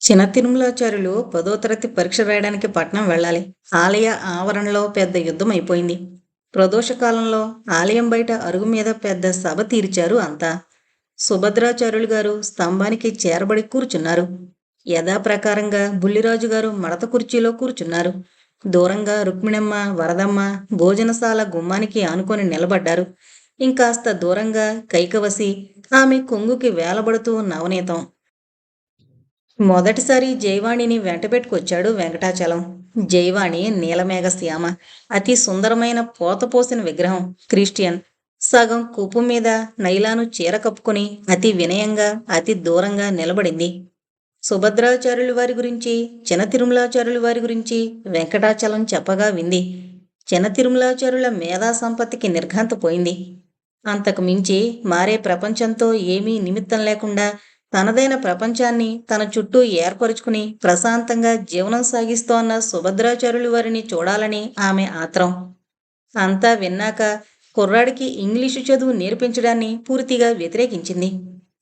చిన్న తిరుమలాచార్యులు 10వ తరగతి పరీక్ష రాయడానికి పట్నం వెళ్ళాలి. ఆలయ ఆవరణలో పెద్ద యుద్ధం అయిపోయింది. ప్రదోష కాలంలో ఆలయం బయట అరుగు మీద పెద్ద సభ తీర్చారు అంతా. సుభద్రాచార్యులు గారు స్తంభానికి చేరబడి కూర్చున్నారు. యథాప్రకారంగా బుల్లిరాజు గారు మడత కుర్చీలో కూర్చున్నారు. దూరంగా రుక్మిణమ్మ, వరదమ్మ భోజనశాల గుమ్మానికి ఆనుకొని నిలబడ్డారు. ఇంకాస్త దూరంగా కైకవసి, ఆమె కొంగుకి వేలబడుతూ నవనీతం. మొదటిసారి జైవాణిని వెంటబెట్టుకొచ్చాడు వెంకటాచలం. జైవాణి నీలమేఘ శ్యామ, అతి సుందరమైన పోతపోసిన విగ్రహం. క్రిస్టియన్. సగం కుప్పు మీద నైలాను చీర కప్పుకుని అతి వినయంగా అతి దూరంగా నిలబడింది. సుభద్రాచార్యుల వారి గురించి, చిన్న తిరుమలాచార్యుల వారి గురించి వెంకటాచలం చెప్పగా వింది. చిన్న తిరుమలాచార్యుల మేధా సంపత్తికి నిర్ఘాంతపోయింది. అంతకు మించి మారే ప్రపంచంతో ఏమీ నిమిత్తం లేకుండా తనదైన ప్రపంచాన్ని తన చుట్టూ ఏర్పరుచుకుని ప్రశాంతంగా జీవనం సాగిస్తోన్న సుభద్రాచార్యులు వారిని చూడాలని ఆమె ఆత్రం. అంతా విన్నాక కుర్రాడికి ఇంగ్లీషు చదువు నేర్పించడాన్ని పూర్తిగా వ్యతిరేకించింది.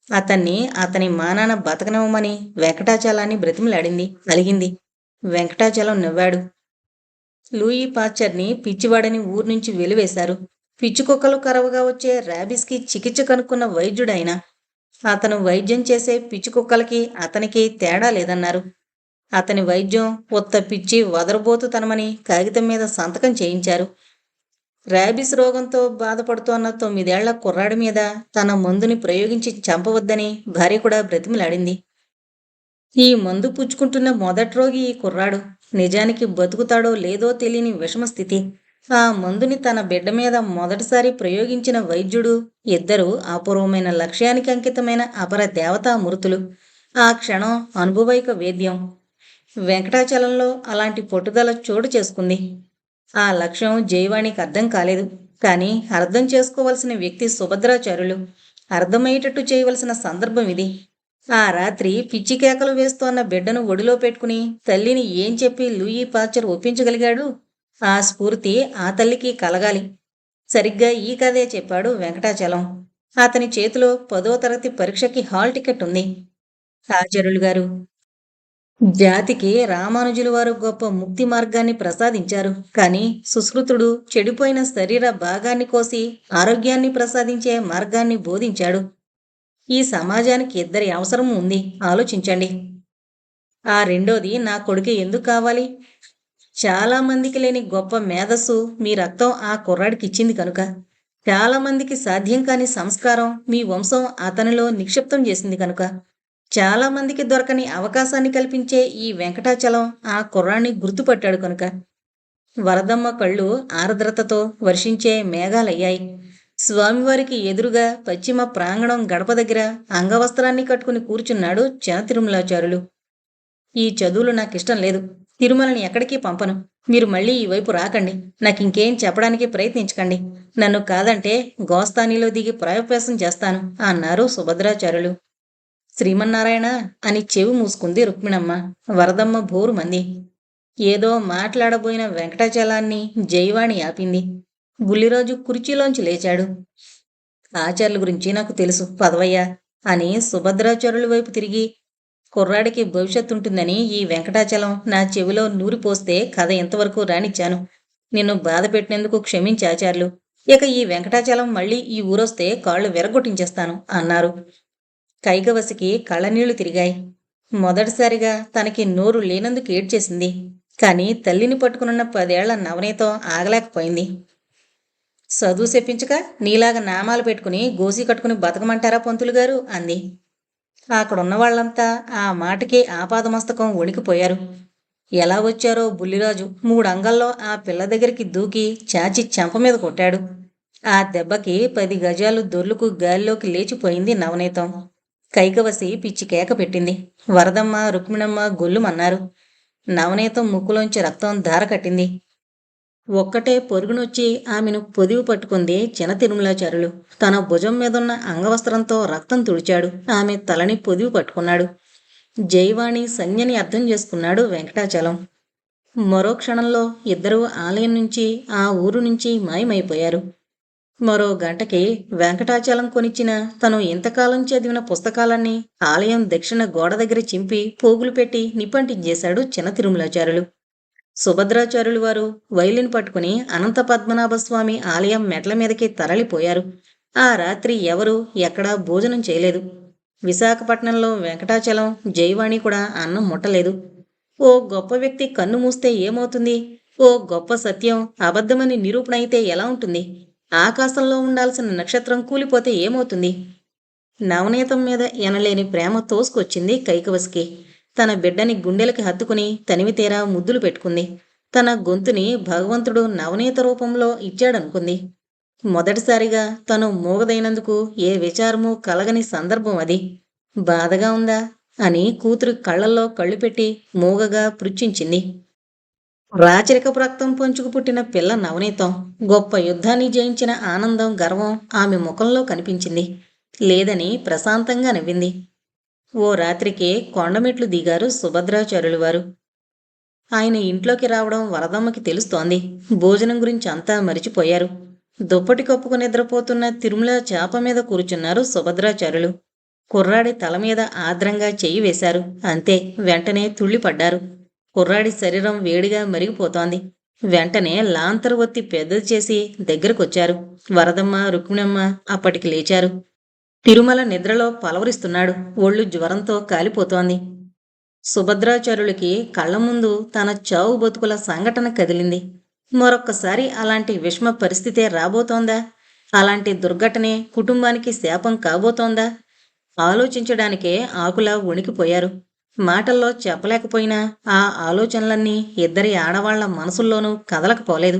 అతన్ని అతని మానాన బతకనివ్వమని వెంకటాచలాన్ని బ్రతిమలాడింది, అలిగింది. వెంకటాచలం నవ్వాడు. లూయి పాశ్చర్ని పిచ్చివాడని ఊరు నుంచి వెలివేశారు. పిచ్చుకుక్కలు కరవగా వచ్చే ర్యాబిస్కి చికిత్స కనుక్కున్న వైద్యుడైన అతను వైద్యం చేసే పిచ్చుకుక్కలకి అతనికి తేడా లేదన్నారు. అతని వైద్యం ఉత్త పిచ్చి వదరబోతుతనమని కాగితం మీద సంతకం చేయించారు. ర్యాబిస్ రోగంతో బాధపడుతోన్న 9 ఏళ్ల కుర్రాడి మీద తన మందుని ప్రయోగించి చంపవద్దని భార్య కూడా బ్రతిమిలాడింది. ఈ మందు పుచ్చుకుంటున్న మొదటి రోగి ఈ కుర్రాడు. నిజానికి బతుకుతాడో లేదో తెలియని విషమస్థితి. ఆ మందుని తన బిడ్డ మీద మొదటిసారి ప్రయోగించిన వైద్యుడు, ఇద్దరు అపూర్వమైన లక్ష్యానికి అంకితమైన అపర దేవతామూర్తులు. ఆ క్షణం అనుభవైక వేద్యం. వెంకటాచలంలో అలాంటి పట్టుదల చోటు చేసుకుంది. ఆ లక్ష్యం జైవాణికి అర్థం కాలేదు. కానీ అర్థం చేసుకోవలసిన వ్యక్తి సుభద్రాచార్యులు. అర్థమయ్యేటట్టు చేయవలసిన సందర్భం ఇది. ఆ రాత్రి పిచ్చి కేకలు వేస్తోన్న బిడ్డను ఒడిలో పెట్టుకుని తల్లిని ఏం చెప్పి లూయి పాశ్చర్ ఒప్పించగలిగాడు? ఆ స్ఫూర్తి ఆ తల్లికి కలగాలి. సరిగ్గా ఈ కథే చెప్పాడు వెంకటాచలం. అతని చేతిలో 10వ తరగతి పరీక్షకి హాల్ టికెట్ ఉంది. ఆచార్యులు గారు, జాతికి రామానుజుల వారు గొప్ప ముక్తి మార్గాన్ని ప్రసాదించారు. కానీ సుశ్రుతుడు చెడిపోయిన శరీర భాగాన్ని కోసి ఆరోగ్యాన్ని ప్రసాదించే మార్గాన్ని బోధించాడు. ఈ సమాజానికి ఇద్దరి అవసరం ఉంది, ఆలోచించండి. ఆ రెండోది నా కొడుకు ఎందుకు కావాలి? చాలా మందికి లేని గొప్ప మేధస్సు మీ రక్తం ఆ కుర్రాడికి ఇచ్చింది కనుక. చాలా మందికి సాధ్యం కాని సంస్కారం మీ వంశం అతనిలో నిక్షిప్తం చేసింది కనుక. చాలా మందికి దొరకని అవకాశాన్ని కల్పించే ఈ వెంకటాచలం ఆ కుర్రాన్ని గుర్తుపట్టాడు కనుక. వరదమ్మ కళ్ళు ఆర్ద్రతతో వర్షించే మేఘాలయ్యాయి. స్వామివారికి ఎదురుగా పశ్చిమ ప్రాంగణం గడప దగ్గర అంగవస్త్రాన్ని కట్టుకుని కూర్చున్నాడు చిన్న తిరుమలాచార్యులు. ఈ చదువులు నాకిష్టం లేదు. తిరుమలని ఎక్కడికి పంపను. మీరు మళ్ళీ ఈ వైపు రాకండి. నాకింకేం చెప్పడానికి ప్రయత్నించకండి. నన్ను కాదంటే గోస్తానీలో దిగి ప్రాయోపవేశం చేస్తాను అన్నారు సుభద్రాచార్యులు. శ్రీమన్నారాయణ అని చెవి మూసుకుంది రుక్మిణమ్మ. వరదమ్మ భోరుమంది. ఏదో మాట్లాడబోయిన వెంకటాచలాన్ని జైవాణి ఆపింది. బుల్లిరాజు కుర్చీలోంచి లేచాడు. ఆచార్యుల గురించి నాకు తెలుసు, పదవయ్యా అని సుభద్రాచార్యుల వైపు తిరిగి, కుర్రాడికి భవిష్యత్తుంటుందని ఈ వెంకటాచలం నా చెవిలో నూరిపోస్తే కథ ఇంతవరకు రానిచ్చాను. నిన్ను బాధ పెట్టినందుకు క్షమించి ఆచార్యులు. ఇక ఈ వెంకటాచలం మళ్ళీ ఈ ఊరొస్తే కాళ్ళు విరగొట్టించేస్తాను అన్నారు. కైకవసికి కళ్ళనీళ్లు తిరిగాయి. మొదటిసారిగా తనకి నోరు లేనందుకు ఏడ్చేసింది. కానీ తల్లిని పట్టుకున్న 10 ఏళ్ల నవనీతం ఆగలేకపోయింది. చదువు చెప్పించక నీలాగా నామాలు పెట్టుకుని గోసి కట్టుకుని బతకమంటారా పంతులు గారు అంది. అక్కడున్న వాళ్ళంతా ఆ మాటకి ఆపాదమస్తకం వణికిపోయారు. ఎలా వచ్చారో బుల్లిరాజు 3 అంగల్లో ఆ పిల్ల దగ్గరికి దూకి చాచి చెంప మీద కొట్టాడు. ఆ దెబ్బకి 10 గజాలు దొర్లుకు గాలిలోకి లేచిపోయింది నవనీతం. కైకవసి పిచ్చి కేక పెట్టింది. వరదమ్మ, రుక్మిణమ్మ గొల్లుమన్నారు. నవనీతం ముక్కులోంచి రక్తం ధార కట్టింది. ఒక్కటే పొరుగునొచ్చి ఆమెను పొదివి పట్టుకుంది చిన్న తిరుమలాచార్యులు. తన భుజం మీదున్న అంగవస్త్రంతో రక్తం తుడిచాడు. ఆమె తలని పొదివి పట్టుకున్నాడు. జైవాణి సంజ్ఞని అర్థం చేసుకున్నాడు వెంకటాచలం. మరో క్షణంలో ఇద్దరూ ఆలయం నుంచి ఆ ఊరు నుంచి మాయమైపోయారు. మరో గంటకి వెంకటాచలం కొనిచ్చిన తను ఇంతకాలం చదివిన పుస్తకాలన్నీ ఆలయం దక్షిణ గోడ దగ్గర చింపి పోగులు పెట్టి నిప్పంటించేశాడు చిన్న తిరుమలాచారులు. సుభద్రాచార్యులు వారు వైలిన్ పట్టుకుని అనంత పద్మనాభస్వామి ఆలయం మెట్ల మీదకి తరలిపోయారు. ఆ రాత్రి ఎవరూ ఎక్కడా భోజనం చేయలేదు. విశాఖపట్నంలో వెంకటాచలం, జయవాణి కూడా అన్నం ముట్టలేదు. ఓ గొప్ప వ్యక్తి కన్ను మూస్తే ఏమవుతుంది? ఓ గొప్ప సత్యం అబద్ధమని నిరూపణ అయితే ఎలా ఉంటుంది? ఆకాశంలో ఉండాల్సిన నక్షత్రం కూలిపోతే ఏమవుతుంది? నవనీతం మీద ఎనలేని ప్రేమ తోసుకొచ్చింది కైకవసికి. తన బిడ్డని గుండెలకి హత్తుకుని తనివితీరా ముద్దులు పెట్టుకుంది. తన గొంతుని భగవంతుడు నవనీత రూపంలో ఇచ్చాడనుకుంది. మొదటిసారిగా తను మూగదైనందుకు ఏ విచారమూ కలగని సందర్భం అది. బాధగా ఉందా అని కూతురు కళ్ళల్లో కళ్ళు పెట్టి మూగగా పృచ్ఛించింది. రాచరికపు రక్తం పంచుకు పుట్టిన పిల్ల నవనీతం. గొప్ప యుద్ధాన్ని జయించిన ఆనందం, గర్వం ఆమె ముఖంలో కనిపించింది. లేదని ప్రశాంతంగా నవ్వింది. ఓ రాత్రికి కొండమెట్లు దిగారు సుభద్రాచార్యులు వారు. ఆయన ఇంట్లోకి రావడం వరదమ్మకి తెలుస్తోంది. భోజనం గురించి అంతా మరిచిపోయారు. దుప్పటి కప్పుకు నిద్రపోతున్న తిరుమల చాప మీద కూర్చున్నారు సుభద్రాచార్యులు. కుర్రాడి తల మీద ఆద్రంగా చెయ్యి వేశారు. అంతే, వెంటనే తుళ్ళిపడ్డారు. కుర్రాడి శరీరం వేడిగా మరిగిపోతోంది. వెంటనే లాంతరు ఒత్తి పెద్దది చేసి దగ్గరకొచ్చారు. వరదమ్మ, రుక్మిణమ్మ అప్పటికి లేచారు. తిరుమల నిద్రలో పలవరిస్తున్నాడు. ఒళ్ళు జ్వరంతో కాలిపోతోంది. సుభద్రాచార్యులకి కళ్ల ముందు తన చావు బతుకుల సంఘటన కదిలింది. మరొక్కసారి అలాంటి విషమ పరిస్థితే రాబోతోందా? అలాంటి దుర్ఘటనే కుటుంబానికి శాపం కాబోతోందా? ఆలోచించడానికే ఆకులా వణికిపోయారు. మాటల్లో చెప్పలేకపోయినా ఆ ఆలోచనలన్నీ ఇద్దరి ఆడవాళ్ల మనసుల్లోనూ కదలకపోలేదు.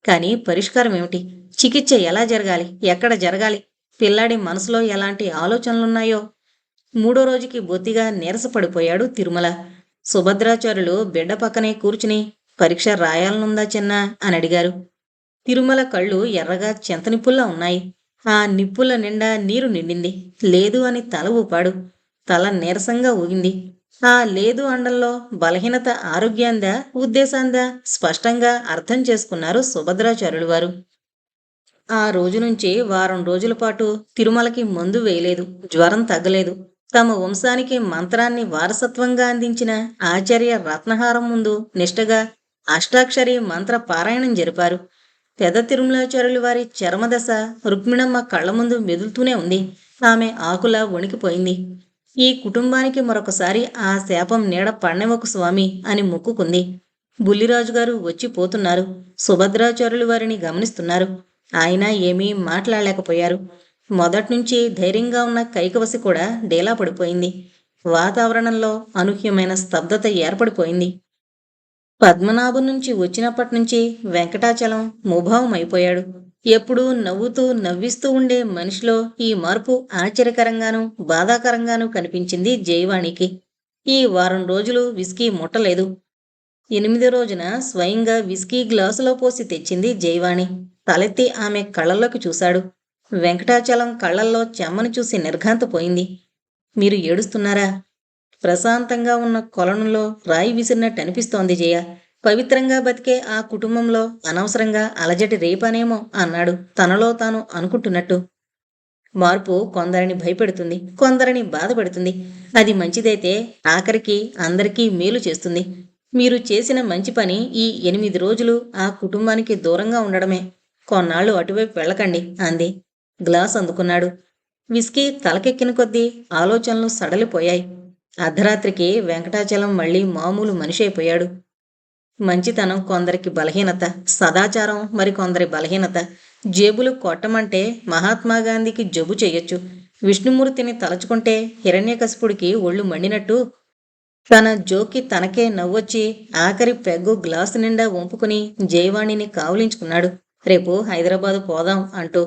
కాని పరిష్కారం ఏమిటి? చికిత్స ఎలా జరగాలి? ఎక్కడ జరగాలి? పిల్లాడి మనసులో ఎలాంటి ఆలోచనలున్నాయో? మూడో రోజుకి బొత్తిగా నీరసపడిపోయాడు తిరుమల. సుభద్రాచార్యులు బిడ్డ పక్కనే కూర్చుని, పరీక్ష రాయాలనుందా చిన్నా అని అడిగారు. తిరుమల కళ్ళు ఎర్రగా చింతనిప్పుల్లా ఉన్నాయి. ఆ నిప్పుల నిండా నీరు నిండింది. లేదు అని తల ఊపాడు. తల నీరసంగా ఊగింది. ఆ లేదు అండంలో బలహీనత ఆరోగ్యాందా, ఉద్దేశాందా స్పష్టంగా అర్థం చేసుకున్నారు సుభద్రాచార్యులు వారు. ఆ రోజు నుంచి వారం రోజుల పాటు తిరుమలకి మందు వేయలేదు. జ్వరం తగ్గలేదు. తమ వంశానికి మంత్రాన్ని వారసత్వంగా అందించిన ఆచార్య రత్నహారం ముందు నిష్టగా అష్టాక్షరి మంత్ర పారాయణం జరిపారు. పెద్ద తిరుమలాచార్యులు వారి చర్మదశ రుక్మిణమ్మ కళ్ల ముందు మెదులుతూనే ఉంది. ఆమె ఆకులా వణికిపోయింది. ఈ కుటుంబానికి మరొకసారి ఆ శాపం నీడ పడనివ్వకు స్వామి అని మొక్కుకుంది. బుల్లిరాజుగారు వచ్చి పోతున్నారు. సుభద్రాచార్యులు వారిని గమనిస్తున్నారు. ఆయన ఏమీ మాట్లాడలేకపోయారు. మొదట్నుంచి ధైర్యంగా ఉన్న కైకవసి కూడా డేలా పడిపోయింది. వాతావరణంలో అనూహ్యమైన స్తబ్దత ఏర్పడిపోయింది. పద్మనాభం నుంచి వచ్చినప్పటినుంచి వెంకటాచలం ముభావం అయిపోయాడు. ఎప్పుడూ నవ్వుతూ నవ్విస్తూ ఉండే మనిషిలో ఈ మార్పు ఆశ్చర్యకరంగానూ బాధాకరంగానూ కనిపించింది జయవాణికి. ఈ వారం రోజులు విస్కీ ముట్టలేదు. 8వ రోజున స్వయంగా విస్కీ గ్లాసులో పోసి తెచ్చింది జయవాణి. తలెత్తి ఆమె కళ్ళల్లోకి చూశాడు. వెంకటాచలం కళ్ళల్లో చెమ్మను చూసి నిర్ఘాంతపోయింది. మీరు ఏడుస్తున్నారా? ప్రశాంతంగా ఉన్న కొలనులో రాయి విసిరినట్టు అనిపిస్తోంది జయ. పవిత్రంగా బతికే ఆ కుటుంబంలో అనవసరంగా అలజడి రేపానేమో అన్నాడు తనలో తాను అనుకుంటున్నట్టు. మార్పు కొందరిని భయపెడుతుంది, కొందరిని బాధపెడుతుంది. అది మంచిదైతే ఆఖరికి అందరికీ మేలు చేస్తుంది. మీరు చేసిన మంచి పని ఈ 8 రోజులు ఆ కుటుంబానికి దూరంగా ఉండడమే. కొన్నాళ్ళు అటువైపు వెళ్ళకండి అంది. గ్లాస్ అందుకున్నాడు. విస్కీ తలకెక్కిన కొద్దీ ఆలోచనలు సడలిపోయాయి. అర్ధరాత్రికి వెంకటాచలం మళ్లీ మామూలు మనిషి అయిపోయాడు. మంచితనం కొందరికి బలహీనత, సదాచారం మరికొందరి బలహీనత. జేబులు కొట్టమంటే మహాత్మాగాంధీకి జబ్బు చెయ్యొచ్చు. విష్ణుమూర్తిని తలచుకుంటే హిరణ్యకశిపుడికి ఒళ్ళు మండినట్టు తన జోక్కి తనకే నవ్వొచ్చి ఆఖరి పెగ్గు గ్లాసు నిండా వంపుకుని జయవాణిని కావులించుకున్నాడు. రేపు హైదరాబాదు పోదాం అంటూ.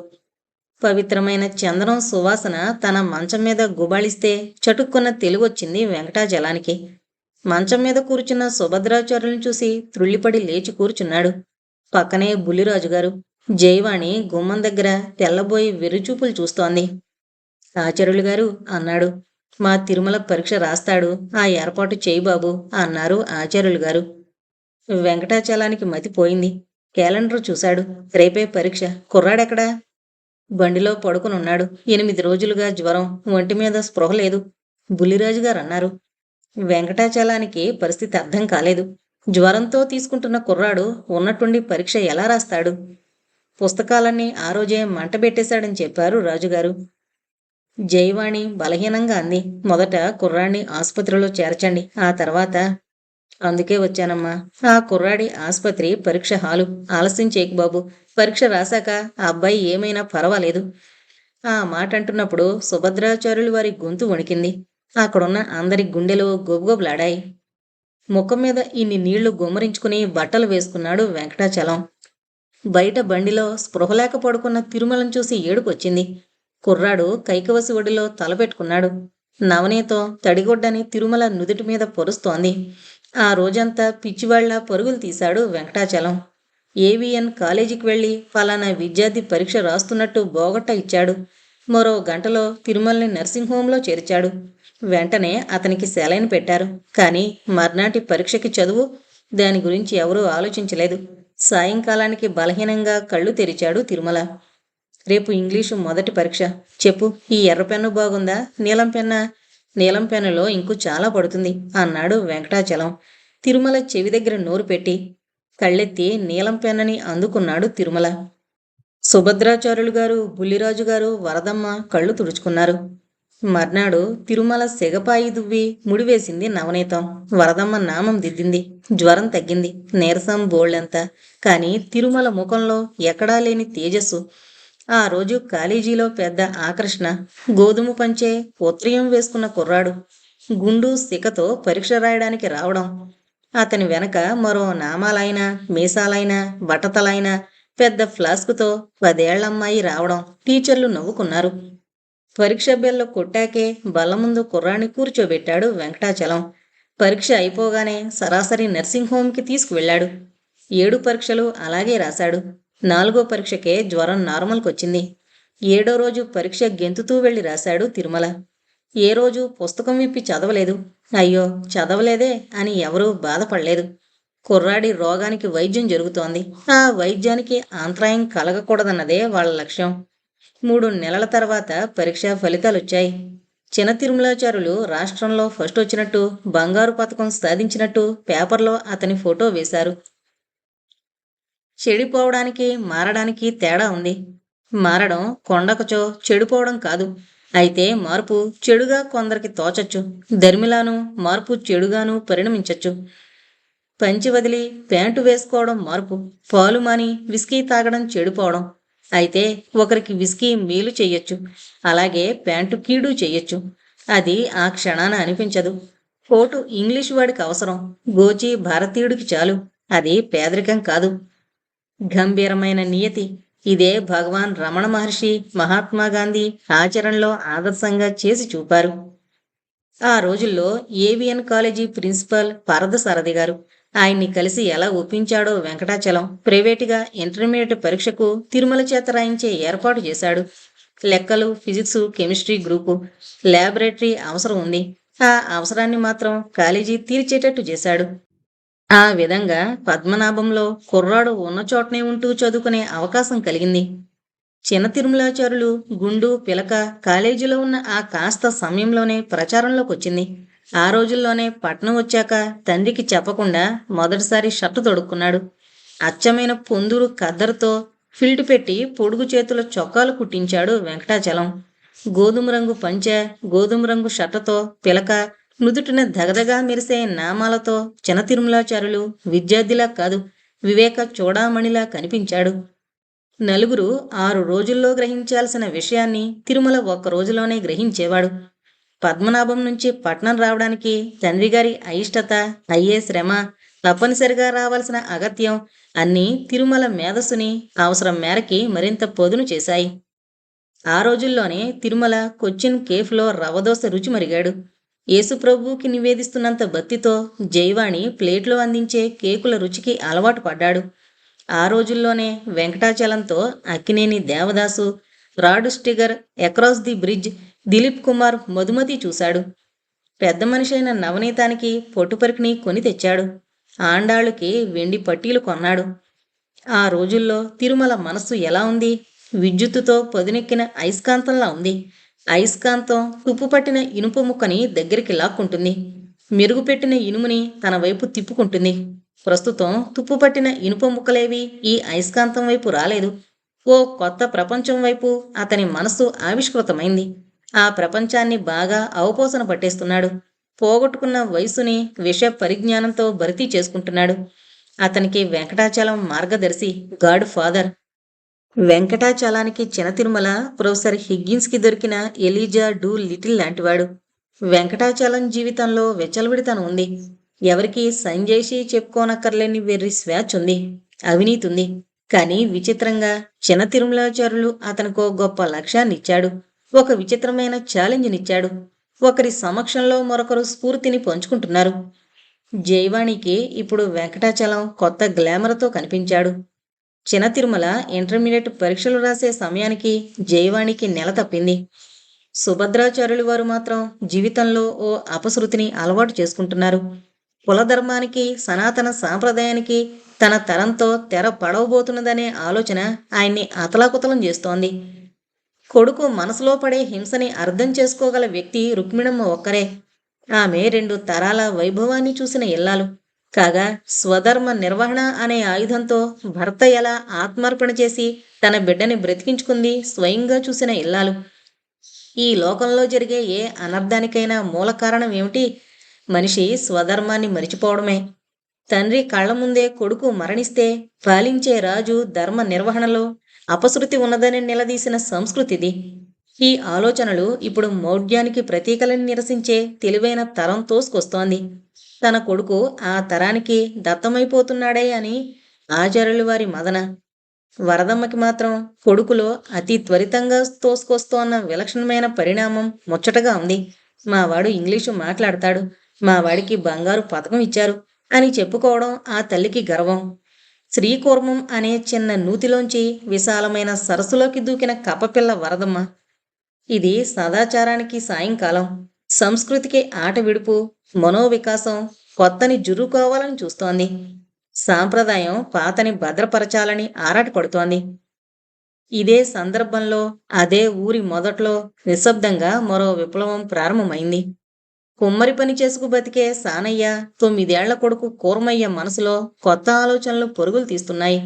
పవిత్రమైన చందనం సువాసన తన మంచం మీద గుబాళిస్తే చటుక్కున్న తెలివొచ్చింది వెంకటాచలానికి. మంచం మీద కూర్చున్న సుభద్రాచార్యులను చూసి త్రుళ్ళిపడి లేచి కూర్చున్నాడు. పక్కనే బుల్లిరాజుగారు. జయవాణి గుమ్మం దగ్గర తెల్లబోయి వెర్రిచూపులు చూస్తోంది. ఆచార్యులు గారు అన్నాడు. మా తిరుమల పరీక్ష రాస్తాడు, ఆ ఏర్పాటు చేయి బాబు అన్నారు ఆచార్యులు గారు. వెంకటాచలానికి మతిపోయింది. క్యాలెండర్ చూశాడు. రేపే పరీక్ష. కుర్రాడెక్కడా? బండిలో పడుకునున్నాడు. 8 రోజులుగా జ్వరం, ఒంటి మీద స్పృహ లేదు. బుల్లిరాజుగారన్నారు. వెంకటాచలానికి పరిస్థితి అర్థం కాలేదు. జ్వరంతో తీసుకుంటున్న కుర్రాడు ఉన్నట్టుండి పరీక్ష ఎలా రాస్తాడు? పుస్తకాలన్నీ ఆ రోజే మంటబెట్టేశాడని చెప్పారు రాజుగారు. జయవాణి బలహీనంగా అంది. మొదట కుర్రాడిని ఆసుపత్రిలో చేర్చండి, ఆ తర్వాత. అందుకే వచ్చానమ్మా. ఆ కుర్రాడి ఆసుపత్రి పరీక్ష హాలు. ఆలస్యం చేయకు బాబు. పరీక్ష రాశాక ఆ అబ్బాయి ఏమైనా పర్వాలేదు. ఆ మాట అంటున్నప్పుడు సుభద్రాచార్యులు వారి గొంతు వణికింది. అక్కడున్న అందరి గుండెలు గొబగొబలాడాయి. ముఖం మీద ఇన్ని నీళ్లు గుమ్మరించుకుని బట్టలు వేసుకున్నాడు వెంకటాచలం. బయట బండిలో స్పృహలేక పడుకున్న తిరుమలను చూసి ఏడుపొచ్చింది. కుర్రాడు కైకవసి ఒడిలో తలపెట్టుకున్నాడు. నవనీతో తడిగొడ్డని తిరుమల నుదుటి మీద పొరుస్తోంది. ఆ రోజంతా పిచ్చివాళ్ల పరుగులు తీశాడు వెంకటాచలం. ఏవిఎన్ కాలేజీకి వెళ్లి ఫలానా విద్యార్థి పరీక్ష రాస్తున్నట్టు బోగట్ట ఇచ్చాడు. మరో గంటలో తిరుమలని నర్సింగ్ హోంలో చేర్చాడు. వెంటనే అతనికి సెలైన్ పెట్టారు. కానీ మర్నాటి పరీక్షకి చదువు, దాని గురించి ఎవరూ ఆలోచించలేదు. సాయంకాలానికి బలహీనంగా కళ్ళు తెరిచాడు తిరుమల. రేపు ఇంగ్లీషు మొదటి పరీక్ష. చెప్పు, ఈ ఎర్ర పెన్ను బాగుందా, నీలం పెన్నా? నీలం పెన్నులో ఇంకు చాలా పడుతుంది అన్నాడు వెంకటాచలం. తిరుమల చెవి దగ్గర నోరు పెట్టి కళ్ళెత్తి నీలం పెన్నని అందుకున్నాడు తిరుమల. సుభద్రాచార్యులు గారు, బుల్లిరాజు గారు, వరదమ్మ కళ్ళు తుడుచుకున్నారు. మర్నాడు తిరుమల సెగపాయి దువ్వి ముడివేసింది నవనీతం. వరదమ్మ నామం దిద్దింది. జ్వరం తగ్గింది. నీరసం బోళ్లెంత. కాని తిరుమల ముఖంలో ఎక్కడా లేని తేజస్సు. ఆ రోజు కాలేజీలో పెద్ద ఆకర్షణ. గోధుమ పంచే ఉత్రయం వేసుకున్న కుర్రాడు గుండు సికతో పరీక్ష రాయడానికి రావడం. అతని వెనక మరో నామాలైనా, మీసాలైనా, బట్టతలైనా పెద్ద ఫ్లాస్కుతో 10 ఏళ్లమ్మాయి రావడం. టీచర్లు నవ్వుకున్నారు. పరీక్ష బెల్ల కొట్టాకే బల్ల ముందు కుర్రాన్ని కూర్చోబెట్టాడు వెంకటాచలం. పరీక్ష అయిపోగానే సరాసరి నర్సింగ్ హోంకి తీసుకువెళ్లాడు. 7 పరీక్షలు అలాగే రాశాడు. 4వ పరీక్షకే జ్వరం నార్మల్కొచ్చింది. 7వ రోజు పరీక్ష గెంతుతూ వెళ్లి రాశాడు తిరుమల. ఏ రోజు పుస్తకం విప్పి చదవలేదు. అయ్యో చదవలేదే అని ఎవరూ బాధపడలేదు. కుర్రాడి రోగానికి వైద్యం జరుగుతోంది. ఆ వైద్యానికి అంతరాయం కలగకూడదన్నదే వాళ్ళ లక్ష్యం. 3 నెలల తర్వాత పరీక్షా ఫలితాలొచ్చాయి. చిన్న తిరుమలాచారులు రాష్ట్రంలో ఫస్ట్ వచ్చినట్టు, బంగారు పతకం సాధించినట్టు పేపర్లో అతని ఫోటో వేశారు. చెడిపోవడానికి మారడానికి తేడా ఉంది. మారడం కొండకచో, చెడిపోవడం కాదు. అయితే మార్పు చెడుగా కొందరికి తోచచ్చు. ధర్మిలాను మార్పు చెడుగాను పరిణమించచ్చు. పంచి వదిలి ప్యాంటు వేసుకోవడం మార్పు. పాలు మాని విస్కీ తాగడం చెడిపోవడం. అయితే ఒకరికి విస్కీ మేలు చెయ్యొచ్చు, అలాగే ప్యాంటు కీడు చెయ్యొచ్చు. అది ఆ క్షణాన అనిపించదు. కోటు ఇంగ్లీషు వాడికి అవసరం, గోచి భారతీయుడికి చాలు. అది పేదరికం కాదు, గంభీరమైన నియతి. ఇదే భగవాన్ రమణ మహర్షి, మహాత్మాగాంధీ ఆచరణలో ఆదర్శంగా చేసి చూపారు. ఆ రోజుల్లో ఏవిఎన్ కాలేజీ ప్రిన్సిపల్ పారదసారథి గారు. ఆయన్ని కలిసి ఎలా ఒప్పించాడో వెంకటాచలం. ప్రైవేటుగా ఇంటర్మీడియట్ పరీక్షకు తిరుమల చేత రాయించే ఏర్పాటు చేశాడు. లెక్కలు, ఫిజిక్సు, కెమిస్ట్రీ గ్రూపు, ల్యాబొరేటరీ అవసరం ఉంది. ఆ అవసరాన్ని మాత్రం కాలేజీ తీర్చేటట్టు చేశాడు. ఆ విధంగా పద్మనాభంలో కుర్రాడు ఉన్న చోటనే ఉంటూ చదువుకునే అవకాశం కలిగింది. చిన్న తిరుమలాచారులు గుండు పిలక కాలేజీలో ఉన్న ఆ కాస్త సమయంలోనే ప్రచారంలోకి వచ్చింది. ఆ రోజుల్లోనే పట్నం వచ్చాక తండ్రికి చెప్పకుండా మొదటిసారి షర్టు తొడుక్కున్నాడు. అచ్చమైన పొందూరు ఖద్దరుతో ఫిల్ట్ పెట్టి పొడుగు చేతుల చొక్కాలు కుట్టించాడు వెంకటాచలం. గోధుమ రంగు పంచె, గోధుమ రంగు షర్టుతో పిలక, నుదుటిన దగదగా మెరిసే నామాలతో చిన్న తిరుమలాచారులు విద్యార్థిలా కాదు, వివేక చూడామణిలా కనిపించాడు. నలుగురు 6 రోజుల్లో గ్రహించాల్సిన విషయాన్ని తిరుమల 1 రోజులోనే గ్రహించేవాడు. పద్మనాభం నుంచి పట్నం రావడానికి తండ్రిగారి అయిష్టత, అయ్యే శ్రమ, తప్పనిసరిగా రావాల్సిన అగత్యం అన్నీ తిరుమల మేధస్సుని అవసరం మేరకి మరింత పొదును చేశాయి. ఆ రోజుల్లోనే తిరుమల కొచ్చిన్ కేఫ్లో రవ్వదోశ రుచి మరిగాడు. యేసుప్రభువుకి నివేదిస్తున్నంత భక్తితో జైవాణి ప్లేట్లో అందించే కేకుల రుచికి అలవాటు పడ్డాడు. ఆ రోజుల్లోనే వెంకటాచలంతో Akkineni Devadasu, Rod Steiger, across the bridge, Dilip Kumar, Madhumati చూశాడు. పెద్ద మనిషి అయిన నవనీతానికి పొట్టుపరికిని కొని తెచ్చాడు. ఆండాళ్ళుకి వెండి పట్టీలు కొన్నాడు. ఆ రోజుల్లో తిరుమల మనస్సు ఎలా ఉంది? విద్యుత్తుతో పదునెక్కిన అయస్కాంతంలా ఉంది. అయస్కాంతం తుప్పుపట్టిన ఇనుప ముక్కని దగ్గరికి లాక్కుంటుంది. మెరుగుపెట్టిన ఇనుముని తన వైపు తిప్పుకుంటుంది. ప్రస్తుతం తుప్పుపట్టిన ఇనుప ముక్కలేవి ఈ అయస్కాంతం వైపు రాలేదు. ఓ కొత్త ప్రపంచం వైపు అతని మనస్సు ఆవిష్కృతమైంది. ఆ ప్రపంచాన్ని బాగా అవపోసన పట్టేస్తున్నాడు. పోగొట్టుకున్న వయసుని విష పరిజ్ఞానంతో భర్తీ చేసుకుంటున్నాడు. అతనికి వెంకటాచలం మార్గదర్శి, గాడ్ ఫాదర్. వెంకటాచలానికి చిన్న తిరుమల ప్రొఫెసర్ హిగ్గిన్స్కి దొరికిన ఎలీజా డూ లిటిల్ లాంటివాడు. వెంకటాచలం జీవితంలో విచ్చలవిడితనం ఉంది. ఎవరికీ సంజేషి చెప్పుకోనక్కర్లేని వెర్రి స్వేచ్ఛ ఉంది, అవినీతి ఉంది. కానీ విచిత్రంగా చిన్న తిరుమలాచారులు అతనికో గొప్ప లక్ష్యాన్నిచ్చాడు. ఒక విచిత్రమైన ఛాలెంజ్నిచ్చాడు. ఒకరి సమక్షంలో మరొకరు స్ఫూర్తిని పంచుకుంటున్నారు. జైవాణికి ఇప్పుడు వెంకటాచలం కొత్త గ్లామర్తో కనిపించాడు. చిన్న తిరుమల ఇంటర్మీడియట్ పరీక్షలు రాసే సమయానికి జైవాణికి నెల తప్పింది. సుభద్రాచార్యులు వారు మాత్రం జీవితంలో ఓ అపశృతిని అలవాటు చేసుకుంటున్నారు. కులధర్మానికి, సనాతన సాంప్రదాయానికి తన తరంతో తెర పడవబోతున్నదనే ఆలోచన ఆయన్ని అతలాకుతలం చేస్తోంది. కొడుకు మనసులో పడే హింసని అర్థం చేసుకోగల వ్యక్తి రుక్మిణమ్మ ఒక్కరే. ఆమె 2 తరాల వైభవాన్ని చూసిన ఇల్లాలు. కాగా స్వధర్మ నిర్వహణ అనే ఆయుధంతో భర్త ఎలా ఆత్మార్పణ చేసి తన బిడ్డని బ్రతికించుకుంది స్వయంగా చూసిన ఇల్లాలు. ఈ లోకంలో జరిగే ఏ అనర్థానికైనా మూల కారణం ఏమిటి? మనిషి స్వధర్మాన్ని మరిచిపోవడమే. తండ్రి కళ్ల ముందే కొడుకు మరణిస్తే పాలించే రాజు ధర్మ నిర్వహణలో అపశృతి ఉన్నదని నిలదీసిన సంస్కృతిది. ఈ ఆలోచనలు ఇప్పుడు మౌఢ్యానికి ప్రతీకలని నిరసించే తెలివైన తరం తోసుకొస్తోంది. తన కొడుకు ఆ తరానికి దత్తమైపోతున్నాడే అని ఆచార్యుల వారి మదన. వరదమ్మకి మాత్రం కొడుకులో అతి త్వరితంగా తోసుకొస్తోన్న విలక్షణమైన పరిణామం ముచ్చటగా ఉంది. మావాడు ఇంగ్లీషు మాట్లాడతాడు, మావాడికి బంగారు పథకం ఇచ్చారు అని చెప్పుకోవడం ఆ తల్లికి గర్వం. శ్రీకూర్మం అనే చిన్న నూతిలోంచి విశాలమైన సరస్సులోకి దూకిన కప్పపిల్ల వరదమ్మ. ఇది సదాచారానికి సాయంకాలం, సంస్కృతికి ఆట విడుపు, మనోవికాసం కొత్తని జుర్రుకోవాలని చూస్తోంది. సాంప్రదాయం పాతని భద్రపరచాలని ఆరాటపడుతోంది. ఇదే సందర్భంలో అదే ఊరి మొదట్లో నిశ్శబ్దంగా మరో విప్లవం ప్రారంభమైంది. కుమ్మరి పని చేసుకు బతికే సానయ్య 9 ఏళ్ల కొడుకు కూర్మయ్య మనసులో కొత్త ఆలోచనలు పరుగులు తీస్తున్నాయి.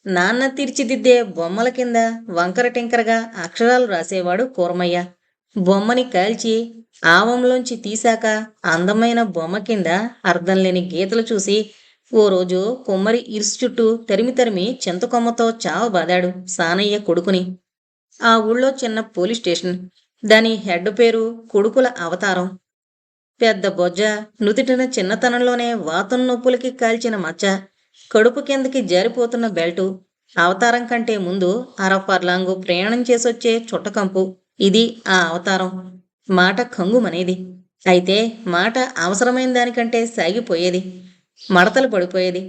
నాన్న తీర్చిదిద్దే బొమ్మల కింద వంకర టింకరగా అక్షరాలు రాసేవాడు కూర్మయ్య. బొమ్మని కాల్చి ఆవంలోంచి తీశాక అందమైన బొమ్మ కింద అర్థం లేని గీతలు చూసి ఓ రోజు కుమ్మరి ఇరుసు చుట్టూ తరిమి తరిమి చింతకొమ్మతో చావబాదాడు సానయ్య కొడుకుని. ఆ ఊళ్ళో చిన్న పోలీస్ స్టేషన్. దాని హెడ్ పేరు కొడుకుల అవతారం. పెద్ద బొజ్జ, నుదిటిన చిన్నతనంలోనే వాతం నొప్పులకి కాల్చిన మచ్చ, కడుపు కిందకి జారిపోతున్న బెల్టు, అవతారం కంటే ముందు అరఫర్లాంగు ప్రయాణం చేసొచ్చే చుట్టకంపు. ఇది ఆ అవతారం. మాట కంగుమనేది. అయితే మాట అవసరమైన దానికంటే సాగిపోయేది. మడతలు పడిపోయేది.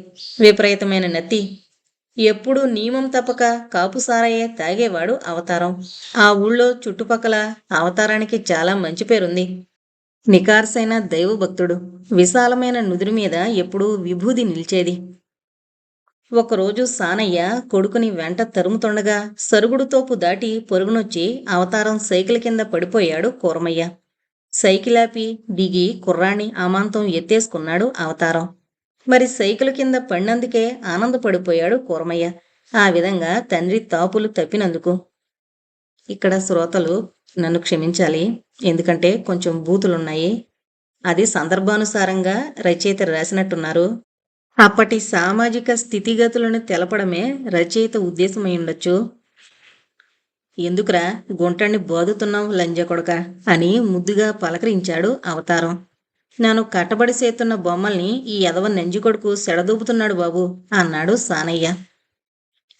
విపరీతమైన నత్తి. ఎప్పుడూ నియమం తప్పక కాపు సారాయే తాగేవాడు అవతారం. ఆ ఊళ్ళో చుట్టుపక్కల అవతారానికి చాలా మంచి పేరుంది. నికార్సైన దైవభక్తుడు. విశాలమైన నుదురు మీద ఎప్పుడూ విభూది నిలిచేది. ఒకరోజు సానయ్య కొడుకుని వెంట తరుముతుండగా సరుగుడు తోపు దాటి పొరుగునొచ్చి అవతారం సైకిల్ కింద పడిపోయాడు కూర్మయ్య. సైకిలాపి దిగి కుర్రాణ్ణి అమాంతం ఎత్తేసుకున్నాడు అవతారం. మరి సైకిల్ కింద పడినందుకే ఆనందపడిపోయాడు కూర్మయ్య. ఆ విధంగా తండ్రి తాపులు తప్పినందుకు. ఇక్కడ శ్రోతలు నన్ను క్షమించాలి, ఎందుకంటే కొంచెం బూతులున్నాయి. అది సందర్భానుసారంగా రచయిత రాసినట్టున్నారు. అప్పటి సామాజిక స్థితిగతులను తెలపడమే రచయిత ఉద్దేశమై ఉండొచ్చు. ఎందుకురా గుంటని బోదుతున్నావు లంజకొడక అని ముద్దుగా పలకరించాడు అవతారం. నన్ను కట్టబడి సేతున్న బొమ్మల్ని ఈ ఎదవ నెంజికొడుకు సెడదూపుతున్నాడు బాబు అన్నాడు సానయ్య.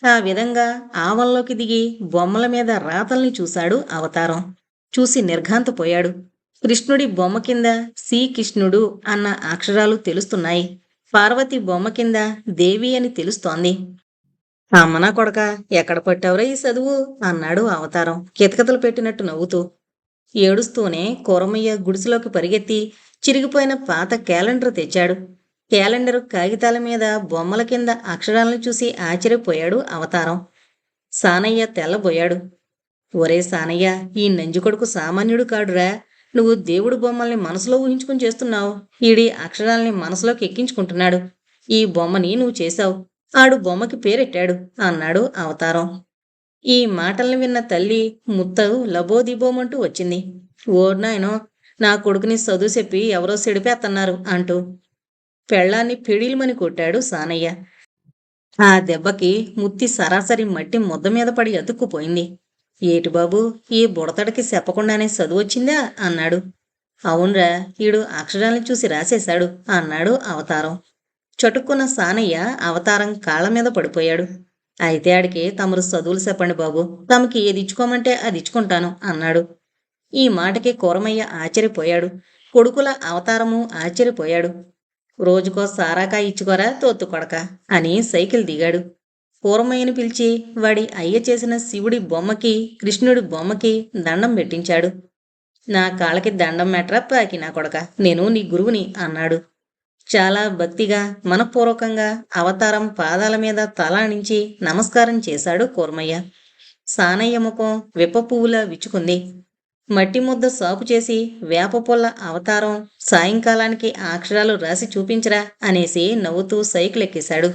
ఆ విధంగా ఆవంలోకి దిగి బొమ్మల మీద రాతల్ని చూశాడు అవతారం. చూసి నిర్ఘాంతపోయాడు. కృష్ణుడి బొమ్మ కింద సి కృష్ణుడు అన్న అక్షరాలు తెలుస్తున్నాయి. పార్వతి బొమ్మ కింద దేవి అని తెలుస్తోంది. అమ్మనా కొడక ఎక్కడ పట్టావురా ఈ చదువు అన్నాడు అవతారం కితకితలు పెట్టినట్టు నవ్వుతూ. ఏడుస్తూనే కూరమయ్య గుడిసెలోకి పరిగెత్తి చిరిగిపోయిన పాత క్యాలెండర్ తెచ్చాడు. క్యాలెండరు కాగితాల మీద బొమ్మల కింద అక్షరాలను చూసి ఆశ్చర్యపోయాడు అవతారం. సానయ్య తెల్లబోయాడు. ఒరే సానయ్య, ఈ నంజికొడుకు సామాన్యుడు కాడురా. నువ్వు దేవుడు బొమ్మల్ని మనసులో ఊహించుకుని చేస్తున్నావు. ఈడి అక్షరాల్ని మనసులోకి ఎక్కించుకుంటున్నాడు. ఈ బొమ్మని నువ్వు చేశావు. ఆడు బొమ్మకి పేరెట్టాడు అన్నాడు అవతారం. ఈ మాటల్ని విన్న తల్లి ముత్తు లబోదిబోమంటూ వచ్చింది. ఓర్నాయనో, నా కొడుకుని చదువు చెప్పి ఎవరో సెడిపేత్తన్నారు అంటూ పెళ్ళాన్ని పిడిల్మని కొట్టాడు సానయ్య. ఆ దెబ్బకి ముత్తి సరాసరి మట్టి ముద్ద మీద పడి అతుక్కుపోయింది. ఏటి బాబు, ఈ బుడతడికి చెప్పకుండానే చదువొచ్చిందా అన్నాడు. అవునరా, ఈడు అక్షరాల్ని చూసి రాసేశాడు అన్నాడు అవతారం. చటుక్కున్న సానయ్య అవతారం కాళ్ళ మీద పడిపోయాడు. అయితే ఆడికి తమరు చదువులు చెప్పండి బాబు, తమకి ఏది ఇచ్చుకోమంటే అది ఇచ్చుకుంటాను అన్నాడు. ఈ మాటకి కూరమయ్య ఆశ్చర్యపోయాడు. కొడుకుల అవతారము ఆశ్చర్యపోయాడు. రోజుకో సారాకాయ ఇచ్చుకోరా తోత్తు కొడక అని సైకిల్ దిగాడు. కూరమయ్యని పిలిచి వాడి అయ్య చేసిన శివుడి బొమ్మకి కృష్ణుడి బొమ్మకి దండం పెట్టించాడు. నా కాళ్ళకి దండం మెట్రా పాకి నా కొడక, నేను నీ గురువుని అన్నాడు. చాలా భక్తిగా మనఃపూర్వకంగా అవతారం పాదాల మీద తలానించి నమస్కారం చేశాడు కూర్మయ్య. సానయ్య ముఖం విప్ప పువ్వులా విచ్చుకుంది. మట్టి ముద్ద సాపు చేసి వేప పుల్ల అవతారం సాయంకాలానికి ఆ అక్షరాలు రాసి చూపించరా అనేసి నవ్వుతూ సైకిల్ ఎక్కేశాడు.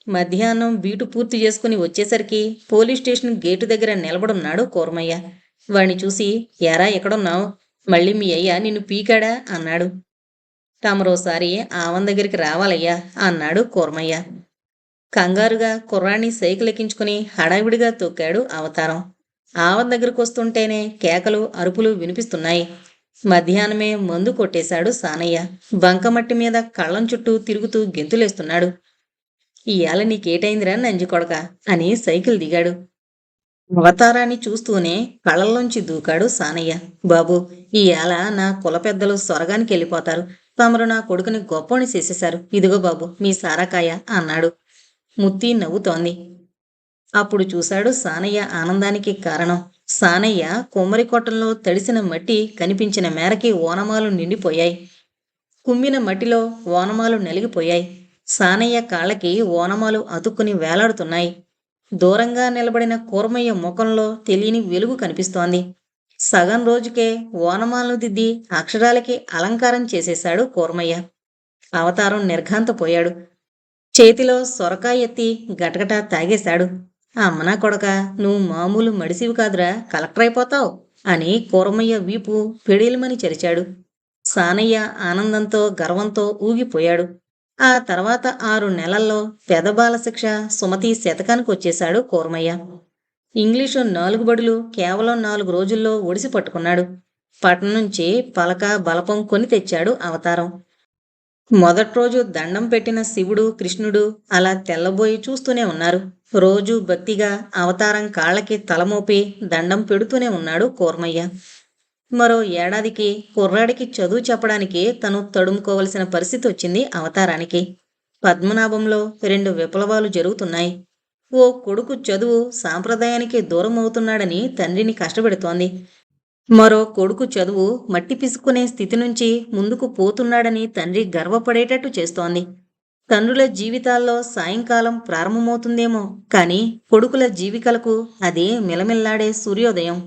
మధ్యాహ్నం బీటు పూర్తి చేసుకుని వచ్చేసరికి పోలీస్ స్టేషన్ గేటు దగ్గర నిలబడున్నాడు కూర్మయ్య. వాణ్ణి చూసి, ఎరా ఎక్కడున్నావు? మళ్ళీ మీ అయ్య నిన్ను పీకాడా అన్నాడు. తమరోసారి ఆవన్ దగ్గరికి రావాలయ్యా అన్నాడు కూర్మయ్య. కంగారుగా కుర్రాన్ని సైకిల్ ఎక్కించుకుని హడావిడిగా తొక్కాడు అవతారం. ఆవన్ దగ్గరకు వస్తుంటేనే కేకలు అరుపులు వినిపిస్తున్నాయి. మధ్యాహ్నమే మందు కొట్టేశాడు సానయ్య. బంకమట్టి మీద కళ్ళం చుట్టూ తిరుగుతూ గెంతులేస్తున్నాడు. ఇయాల నీకేటైందిరా నంజి కొడక అని సైకిల్ దిగాడు. అవతారాన్ని చూస్తూనే కళ్ళల్లోంచి దూకాడు సానయ్య. బాబు, ఇయాల నా కుల పెద్దలు స్వర్గానికి వెళ్ళిపోతారు. తమరు నా కొడుకుని గొప్పోని చేసేశారు. ఇదిగో బాబు మీ సారాకాయ అన్నాడు. ముత్తి నవ్వుతోంది. అప్పుడు చూశాడు సానయ్య ఆనందానికి కారణం. సానయ్య కొమ్మరి కొట్టంలో తడిసిన మట్టి కనిపించిన మేరకి ఓనమాలు నిండిపోయాయి. కుమ్మిన మట్టిలో ఓనమాలు నలిగిపోయాయి. సానయ్య కాళ్ళకి ఓనమాలు అతుక్కుని వేలాడుతున్నాయి. దూరంగా నిలబడిన కూర్మయ్య ముఖంలో తెలియని వెలుగు కనిపిస్తోంది. సగం రోజుకే ఓనమాలను దిద్ది అక్షరాలకి అలంకారం చేసేశాడు కూర్మయ్య. అవతారం నిర్ఘాంతపోయాడు. చేతిలో సొరకాయ ఎత్తి గటగటా తాగేశాడు. అమ్మనా కొడక, నువ్వు మామూలు మడిసివి కాదురా, కలెక్టర్ అయిపోతావు అని కూర్మయ్య వీపు పెడేలుమని చరిచాడు. సానయ్య ఆనందంతో గర్వంతో ఊగిపోయాడు. ఆ తర్వాత 6 నెలల్లో పెదబాల శిక్ష సుమతి శతకానికి వచ్చేశాడు కూర్మయ్య. ఇంగ్లీషు 4 బడులు కేవలం 4 రోజుల్లో ఒడిసి పట్టుకున్నాడు. పట్నం నుంచి పలక బలపం కొని తెచ్చాడు అవతారం. మొదటి రోజు దండం పెట్టిన శివుడు కృష్ణుడు అలా తెల్లబోయి చూస్తూనే ఉన్నారు. రోజు భక్తిగా అవతారం కాళ్ళకి తలమోపి దండం పెడుతూనే ఉన్నాడు కూర్మయ్య. మరో ఏడాదికి కుర్రాడికి చదువు చెప్పడానికి తను తడుముకోవలసిన పరిస్థితి వచ్చింది అవతారానికి. పద్మనాభంలో 2 విప్లవాలు జరుగుతున్నాయి. ఓ కొడుకు చదువు సాంప్రదాయానికి దూరం అవుతున్నాడని తండ్రిని కష్టపెడుతోంది. మరో కొడుకు చదువు మట్టి పిసుక్కునే స్థితి నుంచి ముందుకు పోతున్నాడని తండ్రి గర్వపడేటట్టు చేస్తోంది. తండ్రుల జీవితాల్లో సాయంకాలం ప్రారంభమవుతుందేమో, కానీ కొడుకుల జీవికలకు అదే మిలమిల్లాడే సూర్యోదయం.